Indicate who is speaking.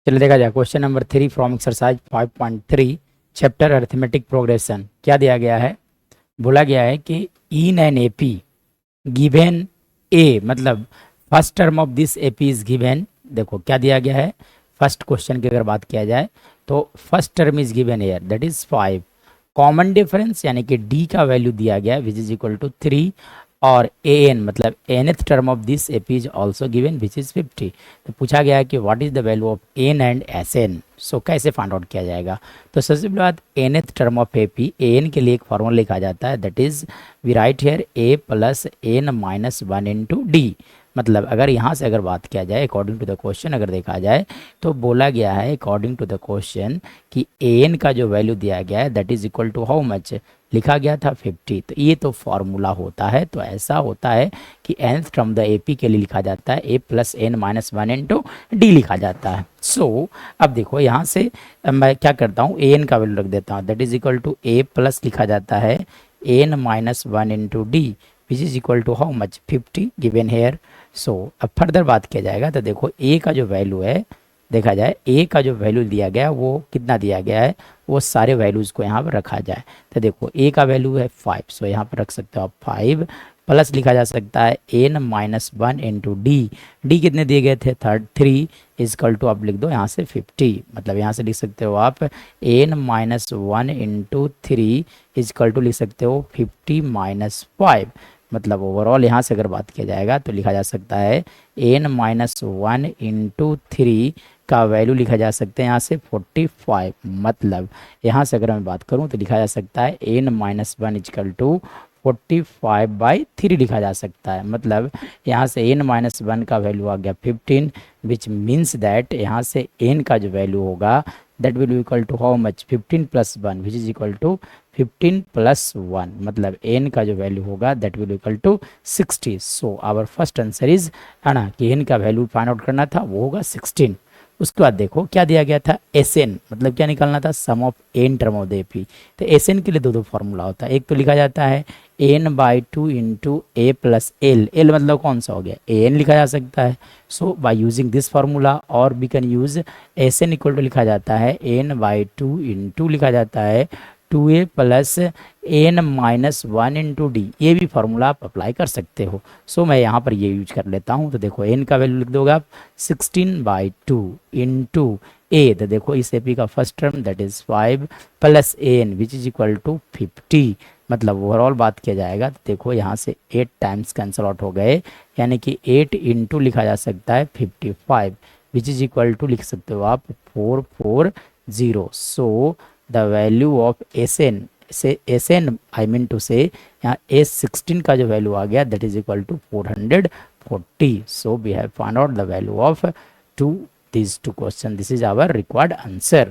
Speaker 1: चलिए देखा जाए question number 3 from exercise 5.3 chapter arithmetic progression. क्या दिया गया है, बोला गया है कि इन एन एपी गिवन ए, मतलब first term of this AP is given. देखो क्या दिया गया है, फर्स्ट क्वेश्चन की अगर बात किया जाए तो first term is given air that is 5, common difference यानी कि डी का वैल्यू दिया गया विच इज इक्वल टू 3, और ए एन मतलब nth term of this AP is also given which is 50। तो पूछा गया है कि what is the value of n and s n. So कैसे फाइंड आउट किया जाएगा, तो सबसे पहले बात nth term of AP a n के लिए एक फॉर्मूला लिखा जाता है that is we write here a plus n minus 1 into d. मतलब अगर यहाँ से अगर बात किया जाए अकॉर्डिंग टू द क्वेश्चन अगर देखा जाए तो बोला गया है अकॉर्डिंग टू द क्वेश्चन कि ए एन का जो वैल्यू दिया गया है that is equal to how much, लिखा गया था 50। तो ये तो फॉर्मूला होता है, तो ऐसा होता है कि nth टर्म द एपी के लिए लिखा जाता है a plus n minus 1 into d लिखा जाता है। सो अब देखो यहाँ से मैं क्या करता हूँ, ए एन का वैल्यू रख देता हूँ that is equal to a plus लिखा जाता है n minus 1 into d which is equal to how much 50 given here. So अब फर्दर बात किया जाएगा तो देखो ए का जो वैल्यू है, देखा जाए ए का जो वैल्यू दिया गया है वो कितना दिया गया है, वो सारे वैल्यूज़ को यहाँ पर रखा जाए। तो देखो ए का वैल्यू है 5, सो यहाँ पर रख सकते हो आप 5 प्लस लिखा जा सकता है n minus 1 into d. D कितने दिए गए थे 3 इजकल टू आप लिख दो यहाँ से 50, मतलब यहाँ से लिख सकते हो आप n minus 1 into 3 equal to लिख सकते हो 50 माइनस 5। मतलब ओवरऑल यहाँ से अगर बात किया जाएगा तो लिखा जा सकता है एन माइनस 1 इंटू 3 का वैल्यू लिखा जा सकता है यहाँ से 45। मतलब यहाँ से अगर मैं बात करूँ तो लिखा जा सकता है एन माइनस 1 इजकल टू 45/3 लिखा जा सकता है। मतलब यहाँ से एन माइनस 1 का वैल्यू आ गया 15 विच मीन्स दैट यहाँ से एन का जो वैल्यू होगा that will equal to how much 15 plus 1 which is equal to 15 plus 1, मतलब एन का जो वैल्यू होगा that will equal to 60। So our first answer is है ना कि एन का वैल्यू फाइंड आउट करना था वो होगा 16। उसके बाद देखो क्या दिया गया था एस एन, मतलब क्या निकालना था sum of n term of the AP. तो एस एन के लिए दो फॉर्मूला होता है, एक तो लिखा जाता है n by 2 into a plus l, l मतलब कौन सा हो गया ए एन लिखा जा सकता है। So by using this formula और we can use S n equal to लिखा जाता है एन बाई 2 इंटू लिखा जाता है 2a plus n minus 1 into d, ये भी फार्मूला आप अप्लाई कर सकते हो। सो मैं यहाँ पर ये यूज कर लेता हूँ। तो देखो एन का वैल्यू लिख दोगे आप 16/2 इंटू ए, तो देखो इस एपी का first term that is 5 plus n which is equal to 50। मतलब ओवरऑल बात किया जाएगा तो देखो यहाँ से 8 टाइम्स कैंसिल आउट हो गए, यानी कि 8 इंटू लिखा जा सकता है 55 विच इज इक्वल टू लिख सकते हो आप 440। So the value of s n से s n I mean to से यहाँ एस 16 का जो वैल्यू आ गया that is equal to 440। So we have found out the value of to these two questions. This is our required answer.